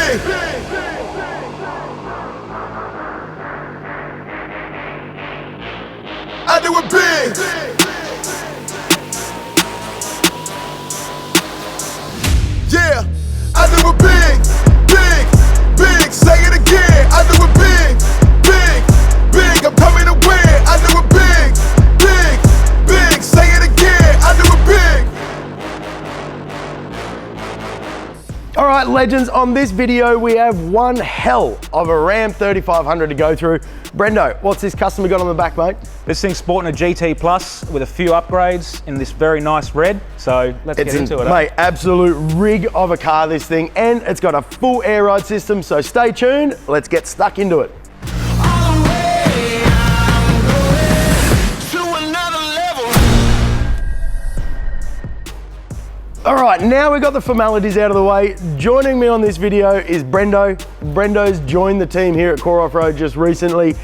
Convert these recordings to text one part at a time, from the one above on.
big. I do it big. Yeah, I do it big, big, big. Say it again. I do it big, big, big. I'm coming to win. I do it big, big, big. Say it again. I do it big. All right, legends, on this video, we have one hell of a Ram 3500 to go through. Brendo, what's this customer got on the back, mate? This thing's sporting a GT Plus with a few upgrades in this very nice red. So let's get into it. Mate, absolute rig of a car, this thing, and it's got a full air ride system, so stay tuned. Let's get stuck into it. All right, now we've got the formalities out of the way. Joining me on this video is Brendo. Brendo's joined the team here at Core Off-Road just recently.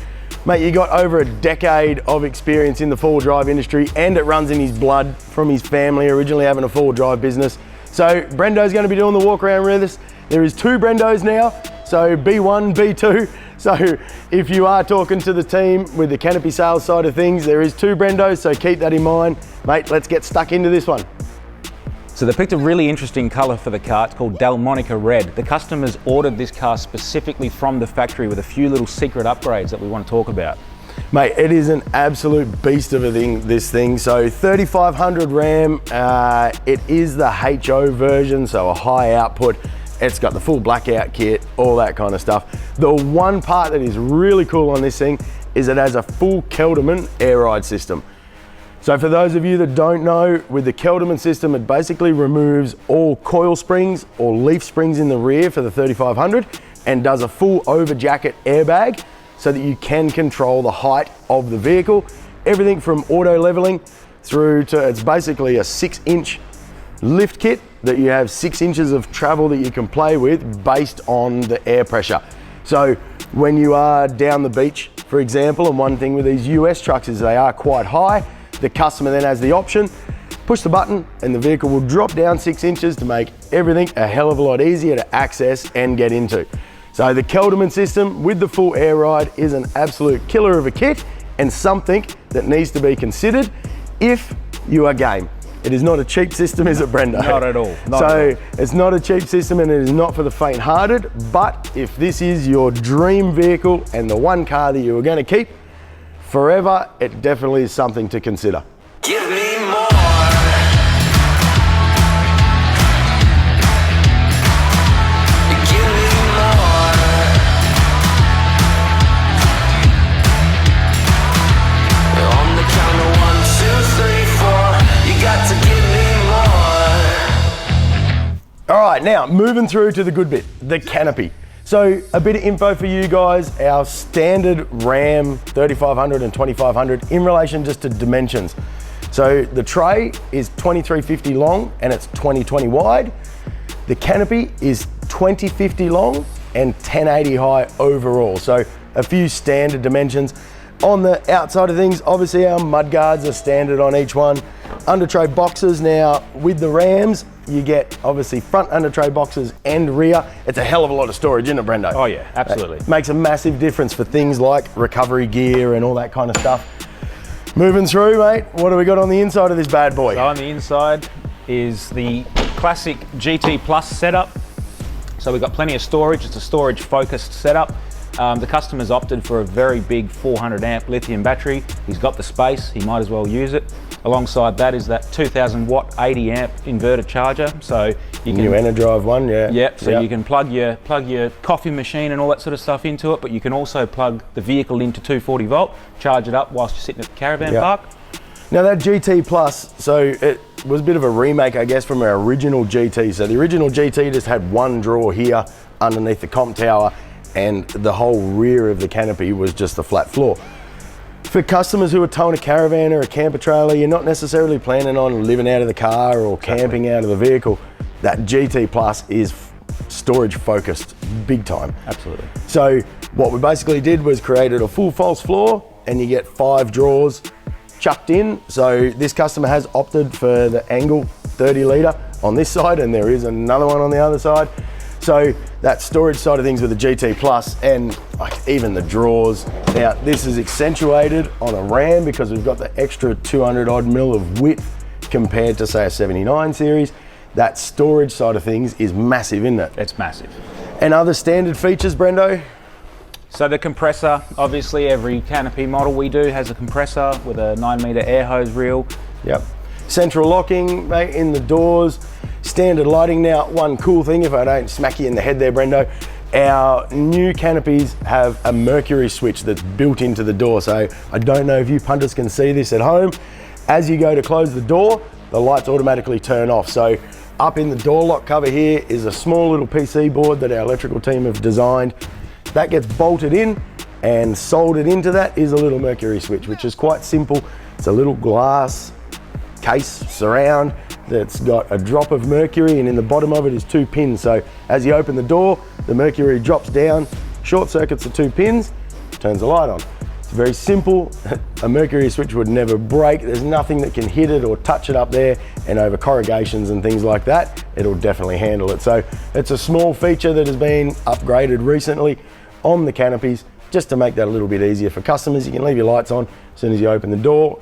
Mate, you got over a decade of experience in the four-wheel drive industry, and it runs in his blood from his family, originally having a four-wheel drive business. So Brendo's gonna be doing the walk around with us. There is two Brendos now, so B1, B2. So if you are talking to the team with the Canopy sales side of things, there is two Brendos, so keep that in mind. Mate, let's get stuck into this one. So they picked a really interesting colour for the car. It's called Delmonica Red. The customers ordered this car specifically from the factory with a few little secret upgrades that we want to talk about. Mate, it is an absolute beast of a thing, this thing. So 3500 Ram, it is the HO version, so a high output. It's got the full blackout kit, all that kind of stuff. The one part that is really cool on this thing is it has a full Kelderman Air Ride System. So for those of you that don't know, with the Kelderman system, it basically removes all coil springs or leaf springs in the rear for the 3500 and does a full over jacket airbag so that you can control the height of the vehicle. Everything from auto leveling through to, it's basically a 6-inch lift kit that you have 6 inches of travel that you can play with based on the air pressure. So when you are down the beach, for example, and one thing with these US trucks is they are quite high, the customer then has the option, push the button and the vehicle will drop down 6 inches to make everything a hell of a lot easier to access and get into. So the Kelderman system with the full air ride is an absolute killer of a kit and something that needs to be considered if you are game. It is not a cheap system, is it, Brendo? Not at all. It's not a cheap system and it is not for the faint-hearted, but if this is your dream vehicle and the one car that you are going to keep forever, it definitely is something to consider. Give me more. Give me more. On the count of 1, 2, 3, 4, you got to give me more. All right, now moving through to the good bit, the canopy. So a bit of info for you guys, our standard Ram 3500 and 2500 in relation just to dimensions. So the tray is 2350 long and it's 2020 wide. The canopy is 2050 long and 1080 high overall. So a few standard dimensions. On the outside of things, obviously our mud guards are standard on each one. Under tray boxes, now with the Rams, you get obviously front under tray boxes and rear. It's a hell of a lot of storage, isn't it, Brendo? Oh yeah, absolutely. It makes a massive difference for things like recovery gear and all that kind of stuff. Moving through, mate, what do we got on the inside of this bad boy? So on the inside is the classic GT Plus setup. So we've got plenty of storage. It's a storage focused setup. The customer's opted for a very big 400 amp lithium battery. He's got the space, he might as well use it. Alongside that is that 2000 watt 80 amp inverter charger. So you can new Enerdrive one, yeah. Yep, so you can plug your coffee machine and all that sort of stuff into it, but you can also plug the vehicle into 240 volt, charge it up whilst you're sitting at the caravan park. Now that GT Plus, so it was a bit of a remake, I guess, from our original GT. So the original GT just had one drawer here underneath the comp tower, and the whole rear of the canopy was just a flat floor. For customers who are towing a caravan or a camper trailer, you're not necessarily planning on living out of the car or camping out of the vehicle. That GT Plus is storage focused, big time. Absolutely. So what we basically did was created a full false floor and you get 5 drawers chucked in. So this customer has opted for the angle 30 litre on this side and there is another one on the other side. So that storage side of things with the GT Plus and like even the drawers. Now this is accentuated on a Ram because we've got the extra 200 odd mil of width compared to say a 79 series. That storage side of things is massive, isn't it? It's massive. And other standard features, Brendo? So the compressor, obviously every Canopy model we do has a compressor with a 9-meter air hose reel. Yep. Central locking, mate, in the doors. Standard lighting. Now, one cool thing, if I don't smack you in the head there, Brendo, our new Canopies have a mercury switch that's built into the door. So I don't know if you punters can see this at home. As you go to close the door, the lights automatically turn off. So up in the door lock cover here is a small little PC board that our electrical team have designed. That gets bolted in, and soldered into that is a little mercury switch, which is quite simple. It's a little glass case surround that's got a drop of mercury, and in the bottom of it is 2 pins. So as you open the door, the mercury drops down, short circuits the 2 pins, turns the light on. It's very simple. A mercury switch would never break. There's nothing that can hit it or touch it up there, and over corrugations and things like that, it'll definitely handle it. So it's a small feature that has been upgraded recently on the Canopies just to make that a little bit easier for customers. You can leave your lights on as soon as you open the door.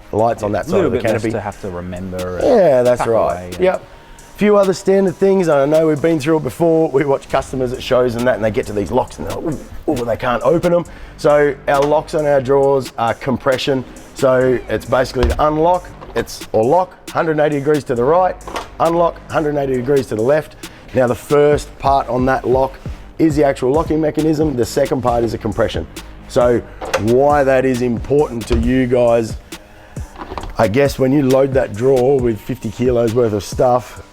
The lights on that side of the canopy. Less to have to remember. Yeah, that's right. Yep. A few other standard things. I know we've been through it before. We watch customers at shows and that, and they get to these locks and they're like, ooh, they can't open them. So our locks on our drawers are compression. So it's basically to unlock, or lock 180 degrees to the right, unlock 180 degrees to the left. Now the first part on that lock is the actual locking mechanism. The second part is a compression. So why that is important to you guys, I guess when you load that drawer with 50 kilos worth of stuff,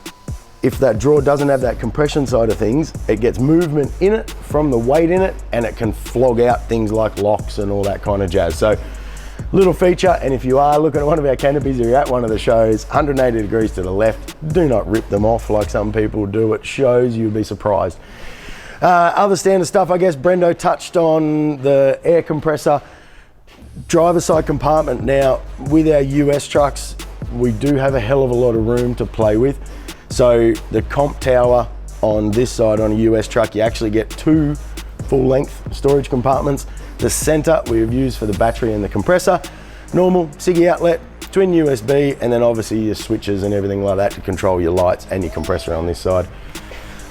if that drawer doesn't have that compression side of things, it gets movement in it from the weight in it, and it can flog out things like locks and all that kind of jazz. So little feature, and if you are looking at one of our Canopies or you're at one of the shows, 180 degrees to the left, do not rip them off like some people do at shows, you'd be surprised. Other standard stuff, I guess Brendo touched on the air compressor, driver side compartment. Now with our US trucks, we do have a hell of a lot of room to play with. So the comp tower on this side on a US truck, you actually get 2 full length storage compartments. The center we've used for the battery and the compressor, normal SIGGI outlet, twin USB, and then obviously your switches and everything like that to control your lights and your compressor on this side.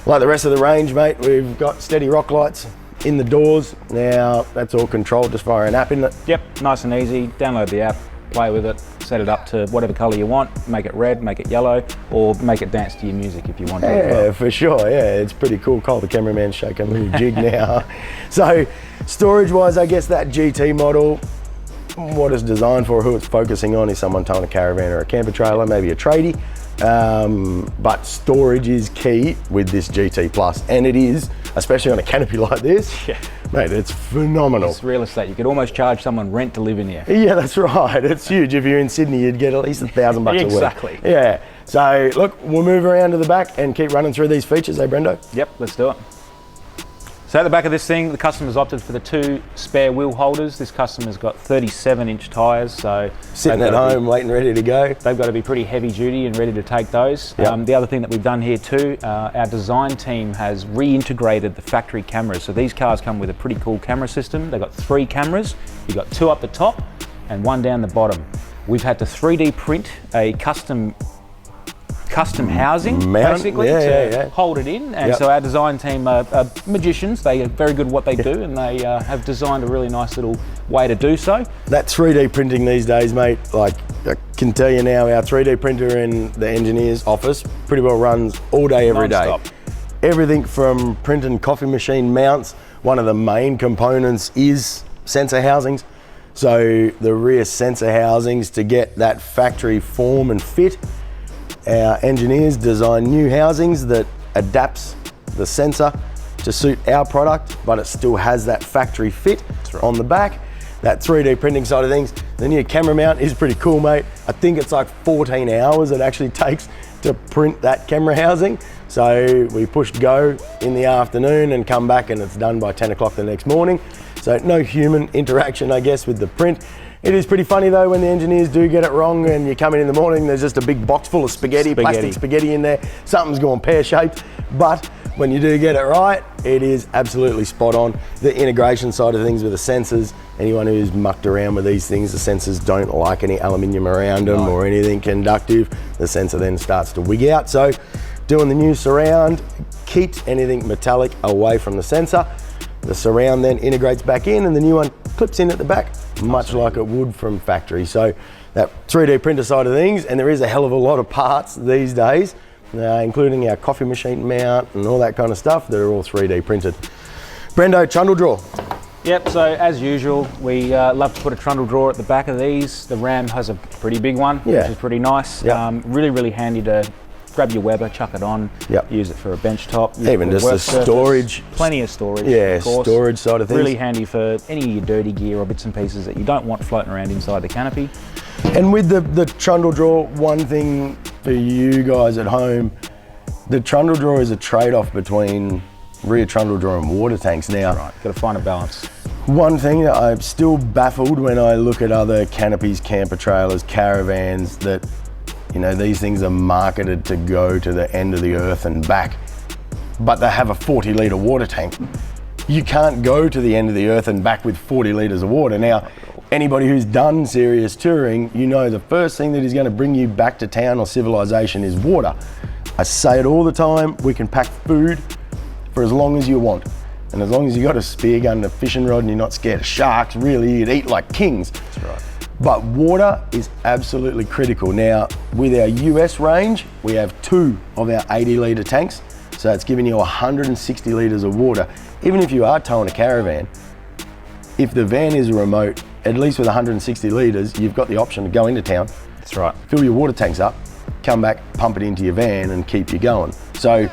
Like the rest of the range, mate, we've got steady rock lights in the doors. Now that's all controlled just via an app, isn't it? Yep, nice and easy. Download the app, play with it, set it up to whatever color you want, make it red, make it yellow, or make it dance to your music if you want to. Yeah, for sure. Yeah, it's pretty cool. Cole, the cameraman's shaking a little jig now. So storage wise, I guess that GT model, what it's designed for, who it's focusing on is someone towing a caravan or a camper trailer, maybe a tradie. But storage is key with this GT Plus, and it is, especially on a canopy like this. Yeah. Mate, it's phenomenal. It's real estate. You could almost charge someone rent to live in here. Yeah, that's right. It's huge. If you're in Sydney, you'd get at least $1,000 a week. Exactly. Yeah. So look, we'll move around to the back and keep running through these features, Brendo? Yep, let's do it. So at the back of this thing, the customer's opted for the 2 spare wheel holders. This customer's got 37-inch tyres, so sitting at home, waiting, ready to go. They've got to be pretty heavy duty and ready to take those. Yep. The other thing that we've done here too, our design team has reintegrated the factory cameras. So these cars come with a pretty cool camera system. They've got 3 cameras. You've got 2 up the top and 1 down the bottom. We've had to 3D print a custom housing basically to hold it in, and so our design team are magicians. They are very good at what they do, and they have designed a really nice little way to do so. That 3D printing these days, mate, like I can tell you now, our 3D printer in the engineer's office pretty well runs all day, every Non-stop. day. Everything from printing coffee machine mounts. One of the main components is sensor housings. So the rear sensor housings, to get that factory form and fit, our engineers design new housings that adapts the sensor to suit our product, but it still has that factory fit on the back. That 3D printing side of things. The new camera mount is pretty cool, mate. I think it's like 14 hours it actually takes to print that camera housing. So we pushed go in the afternoon and come back, and it's done by 10 o'clock the next morning. So no human interaction, I guess, with the print. It is pretty funny though when the engineers do get it wrong, and you come in the morning, there's just a big box full of spaghetti, plastic spaghetti in there. Something's gone pear-shaped. But when you do get it right, it is absolutely spot on. The integration side of things with the sensors, anyone who's mucked around with these things, the sensors don't like any aluminium around them or anything conductive. The sensor then starts to wig out. So doing the new surround, keeps anything metallic away from the sensor. The surround then integrates back in and the new one clips in at the back, much like it would from factory. So that 3D printer side of things, and there is a hell of a lot of parts these days, including our coffee machine mount and all that kind of stuff, that are all 3D printed. Brendo, trundle drawer. Yep, so as usual, we love to put a trundle drawer at the back of these. The Ram has a pretty big one, which is pretty nice. Yep. Really, really handy to grab your Weber, chuck it on, use it for a bench top. Even just the storage. Plenty of storage, Yeah, of course. storage side of things. Really handy for any of your dirty gear or bits and pieces that you don't want floating around inside the canopy. And with the trundle drawer, one thing for you guys at home, the trundle drawer is a trade-off between rear trundle drawer and water tanks. Now, Got to find a balance. One thing that I'm still baffled when I look at other canopies, camper trailers, caravans, that, you know, these things are marketed to go to the end of the earth and back, but they have a 40 litre water tank. You can't go to the end of the earth and back with 40 litres of water. Now, anybody who's done serious touring, you know the first thing that is going to bring you back to town or civilization is water. I say it all the time, we can pack food for as long as you want. And as long as you got a spear gun and a fishing rod and you're not scared of sharks, really, you'd eat like kings. That's right. But water is absolutely critical. Now, with our US range, we have 2 of our 80 litre tanks. So it's giving you 160 litres of water. Even if you are towing a caravan, if the van is remote, at least with 160 litres, you've got the option to go into town. That's right. Fill your water tanks up, come back, pump it into your van and keep you going. So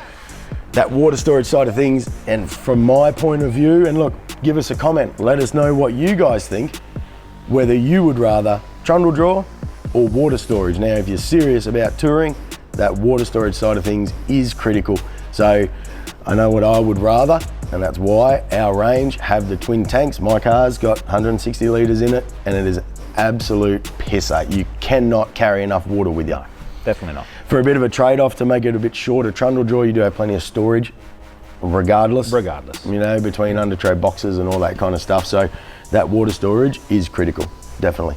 that water storage side of things, and from my point of view, and look, give us a comment, let us know what you guys think, whether you would rather trundle drawer or water storage. Now, if you're serious about touring, that water storage side of things is critical. So I know what I would rather, and that's why our range have the twin tanks. My car's got 160 litres in it, and it is absolute pisser. You cannot carry enough water with you. Definitely not. For a bit of a trade-off to make it a bit shorter trundle drawer, you do have plenty of storage, regardless. You know, between under tray boxes and all that kind of stuff. So that water storage is critical, definitely.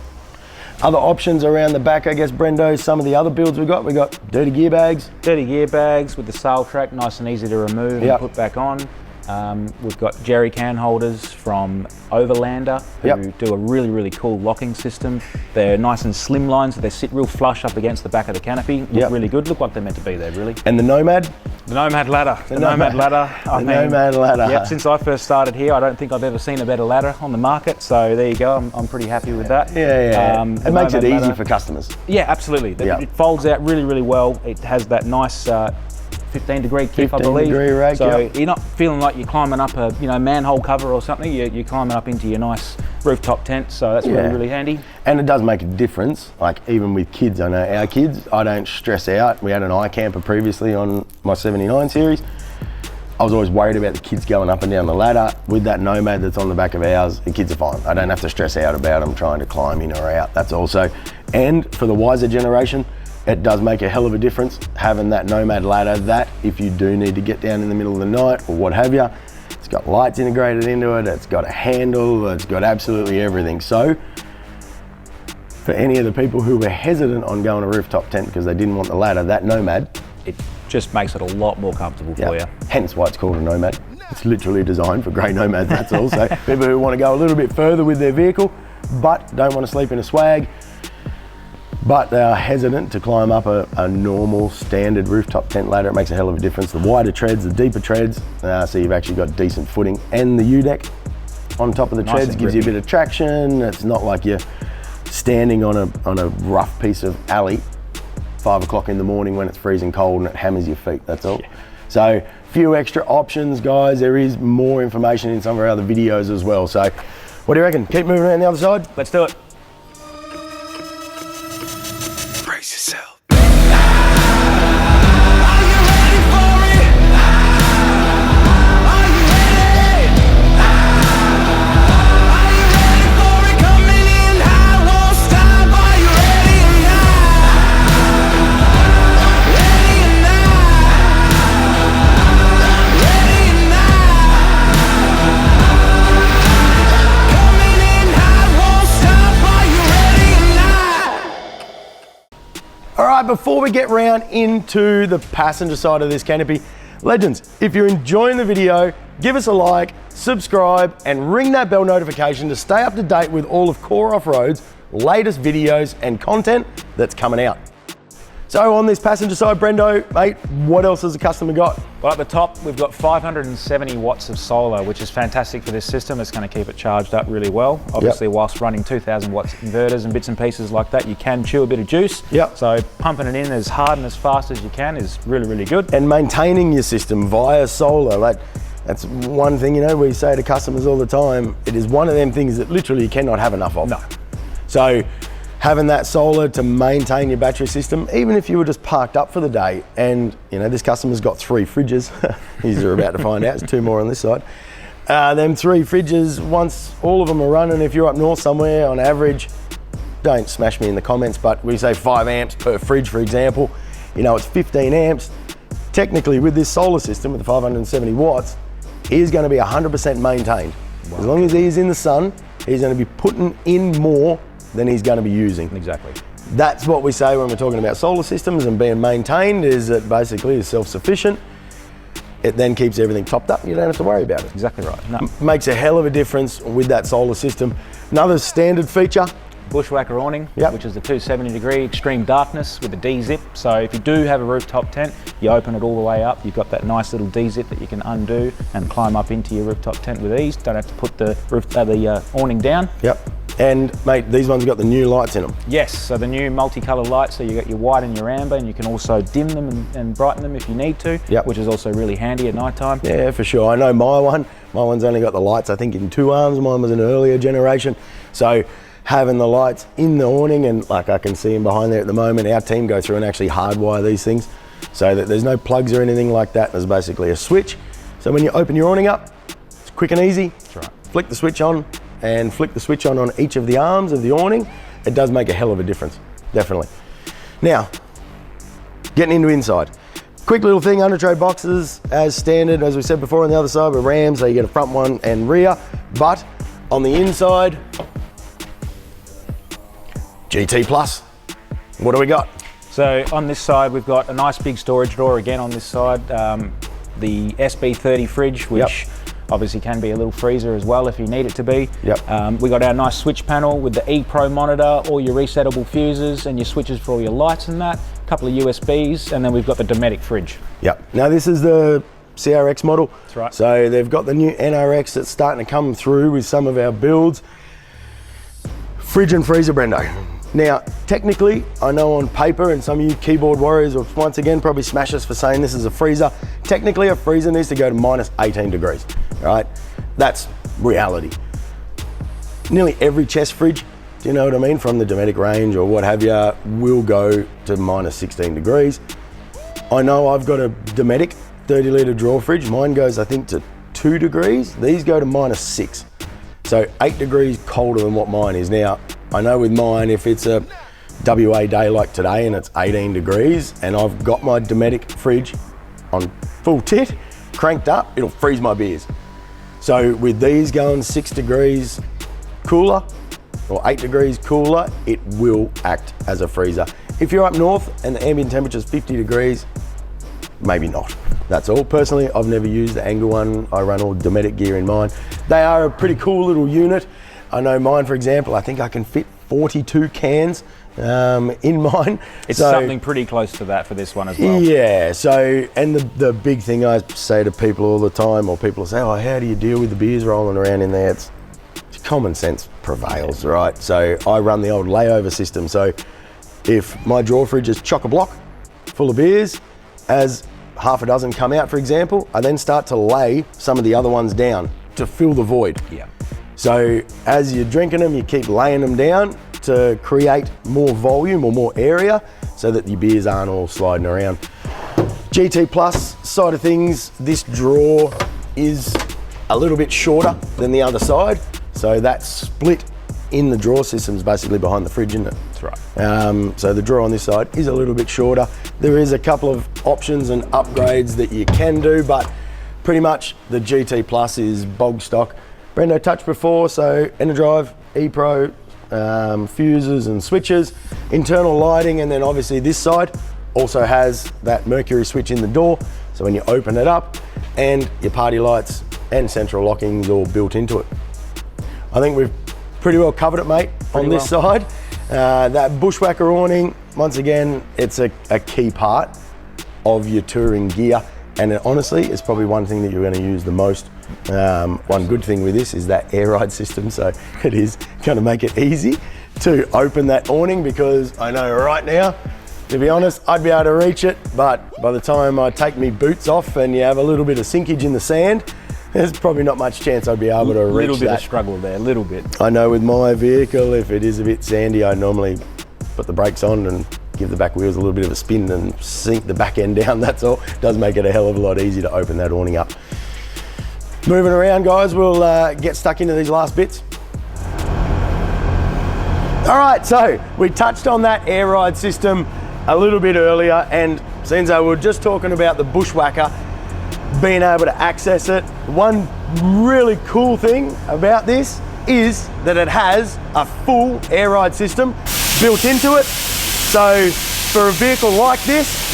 Other options around the back, I guess, Brendo, some of the other builds we got dirty gear bags. Dirty gear bags with the sail track, nice and easy to remove and put back on. We've got jerry can holders from Overlander who do a really, really cool locking system. They're nice and slimline, so they sit real flush up against the back of the canopy. Look really good, look like they're meant to be there, really. And the Nomad? The Nomad ladder. The Nomad ladder. Nomad ladder. Yep, since I first started here, I don't think I've ever seen a better ladder on the market, so there you go, I'm pretty happy with that. It makes it easy for customers. Yeah, absolutely. It folds out really, really well. It has that nice 15-degree kick, I believe. 15-degree rack, so you're not feeling like you're climbing up a manhole cover or something. You're climbing up into your nice rooftop tent, so that's really, really handy. And it does make a difference, like even with kids. I know our kids, I don't stress out. We had an iCamper previously on my 79 series. I was always worried about the kids going up and down the ladder. With that Nomad that's on the back of ours, the kids are fine. I don't have to stress out about them trying to climb in or out. That's also, and for the wiser generation, it does make a hell of a difference having that Nomad ladder, that if you do need to get down in the middle of the night or what have you, it's got lights integrated into it, it's got a handle, it's got absolutely everything. So for any of the people who were hesitant on going a rooftop tent because they didn't want the ladder, that Nomad, it just makes it a lot more comfortable for you. Hence why it's called a Nomad. It's literally designed for grey Nomads, that's all. So people who want to go a little bit further with their vehicle but don't want to sleep in a swag, but they are hesitant to climb up a normal standard rooftop tent ladder, it makes a hell of a difference. The wider treads, the deeper treads, so you've actually got decent footing. And the U-deck on top of the treads gives you a bit of traction. It's not like you're standing on a rough piece of alley 5 o'clock in the morning when it's freezing cold and it hammers your feet, that's all. So few extra options, guys. There is more information in some of our other videos as well. So what do you reckon? Keep moving around the other side? Let's do it. right, before we get round into the passenger side of this Canopy, legends, if you're enjoying the video, give us a like, subscribe, and ring that bell notification to stay up to date with all of Core Off-Road's latest videos and content that's coming out. So on this passenger side, Brendo, mate, what else has the customer got? Well, at the top, we've got 570 watts of solar, which is fantastic for this system. It's going to keep it charged up really well. Obviously, whilst running 2,000 watts inverters and bits and pieces like that, you can chew a bit of juice. Yep. So pumping it in as hard and as fast as you can is really, really good. And maintaining your system via solar, that's one thing, you know, we say to customers all the time, it is one of them things that literally you cannot have enough of. No. So having that solar to maintain your battery system, even if you were just parked up for the day, and you know, this customer's got 3 fridges, you're about to find out, there's 2 more on this side. Them 3 fridges, once all of them are running, if you're up north somewhere on average, don't smash me in the comments, but we say 5 amps per fridge, for example, you know, it's 15 amps. Technically with this solar system, with the 570 watts, he is going to be 100% maintained. Wow. As long as he is in the sun, he's going to be putting in more than he's going to be using. Exactly. That's what we say when we're talking about solar systems and being maintained, is it basically is self-sufficient. It then keeps everything topped up. You don't have to worry about it. Exactly right. No. Makes a hell of a difference with that solar system. Another standard feature, Bushwhacker awning, Yep. which is the 270-degree extreme darkness with the D-zip. So if you do have a rooftop tent, you open it all the way up. You've got that nice little D-zip that you can undo and climb up into your rooftop tent with ease. Don't have to put the awning down. Yep. And mate, these ones have got the new lights in them. Yes, so the new multicolour lights, so you got your white and your amber, and you can also dim them and brighten them if you need to, Yep. which is also really handy at night time. Yeah, for sure. I know my one's only got the lights, I think, in 2 arms. Mine was an earlier generation. So having the lights in the awning, and like I can see them behind there at the moment, our team go through and actually hardwire these things so that there's no plugs or anything like that. There's basically a switch. So when you open your awning up, it's quick and easy. That's right. Flick the switch on and flick the switch on each of the arms of the awning. It does make a hell of a difference, definitely. Now, getting into inside. Quick little thing, under tray boxes as standard, as we said before on the other side with Rams, so you get a front one and rear, but on the inside, GT Plus. What do we got? So on this side, we've got a nice big storage door again on this side. The SB30 fridge, which obviously can be a little freezer as well if you need it to be. Yep. We got our nice switch panel with the ePro monitor, all your resettable fuses and your switches for all your lights and that, a couple of USBs, and then we've got the Dometic fridge. Yep. Now this is the CRX model. That's right. So they've got the new NRX that's starting to come through with some of our builds. Fridge and freezer, Brendo. Now, technically, I know on paper, and some of you keyboard warriors will once again probably smash us for saying this is a freezer. Technically, a freezer needs to go to minus 18 degrees, right? That's reality. Nearly every chest fridge, do you know what I mean, from the Dometic range or what have you, will go to minus 16 degrees. I know I've got a Dometic 30 litre drawer fridge. Mine goes, I think, to 2 degrees. These go to minus 6. So 8 degrees colder than what mine is. Now, I know with mine, if it's a WA day like today and it's 18 degrees and I've got my Dometic fridge on full tit, cranked up, it'll freeze my beers. So with these going 6 degrees cooler or 8 degrees cooler, it will act as a freezer. If you're up north and the ambient temperature is 50 degrees, maybe not. That's all. Personally, I've never used the Angle one. I run all Dometic gear in mine. They are a pretty cool little unit. I know mine, for example, I think I can fit 42 cans in mine. It's something pretty close to that for this one as well. Yeah, so, and the big thing I say to people all the time, or people say, oh, how do you deal with the beers rolling around in there? It's common sense prevails, right? So I run the old layover system. So if my drawer fridge is chock-a-block full of beers, as half a dozen come out, for example, I then start to lay some of the other ones down to fill the void. Yeah. So as you're drinking them, you keep laying them down to create more volume or more area so that your beers aren't all sliding around. GT Plus side of things, this drawer is a little bit shorter than the other side. So that split in the drawer system is basically behind the fridge, isn't it? That's right. So the drawer on this side is a little bit shorter. There is a couple of options and upgrades that you can do, but pretty much the GT Plus is bog stock. Brendo touched before, so EnerDrive, ePro, fuses and switches, internal lighting, and then obviously this side also has that Mercury switch in the door. So when you open it up, and your party lights and central locking is all built into it. I think we've pretty well covered it, mate, on this side. That bushwhacker awning, once again, it's a key part of your touring gear. And honestly, it's probably one thing that you're going to use the most. One good thing with this is that air ride system, so it is going to make it easy to open that awning, because I know right now, to be honest, I'd be able to reach it, but by the time I take me boots off and you have a little bit of sinkage in the sand, there's probably not much chance I'd be able to reach that. A little bit of struggle there, a little bit. I know with my vehicle, if it is a bit sandy, I normally put the brakes on and give the back wheels a little bit of a spin and sink the back end down, that's all. It does make it a hell of a lot easier to open that awning up. Moving around, guys, we'll get stuck into these last bits. All right, so we touched on that air ride system a little bit earlier, and since I were just talking about the bushwhacker, being able to access it, one really cool thing about this is that it has a full air ride system built into it. So for a vehicle like this,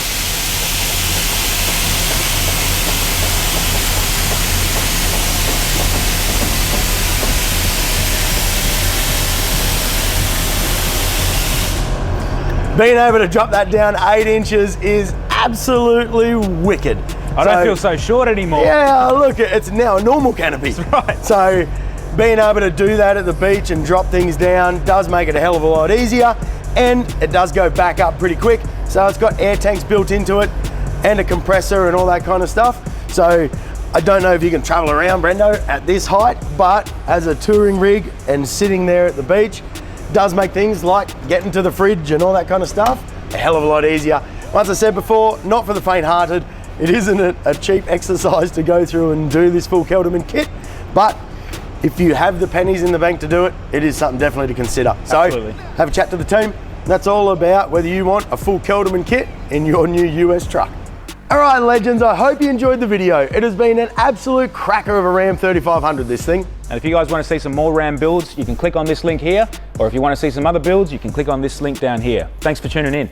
being able to drop that down 8 inches is absolutely wicked. I don't feel so short anymore. Yeah, look, it's now a normal canopy. That's right. So being able to do that at the beach and drop things down does make it a hell of a lot easier, and it does go back up pretty quick. So it's got air tanks built into it and a compressor and all that kind of stuff. So I don't know if you can travel around, Brendo, at this height, but as a touring rig and sitting there at the beach, does make things like getting to the fridge and all that kind of stuff a hell of a lot easier. Once I said before, not for the faint-hearted. It isn't a cheap exercise to go through and do this full Kelderman kit, but if you have the pennies in the bank to do it, it is something definitely to consider. Absolutely. So have a chat to the team. That's all about whether you want a full Kelderman kit in your new US truck. All right, legends, I hope you enjoyed the video. It has been an absolute cracker of a Ram 3500, this thing. And if you guys want to see some more Ram builds, you can click on this link here, or if you want to see some other builds, you can click on this link down here. Thanks for tuning in.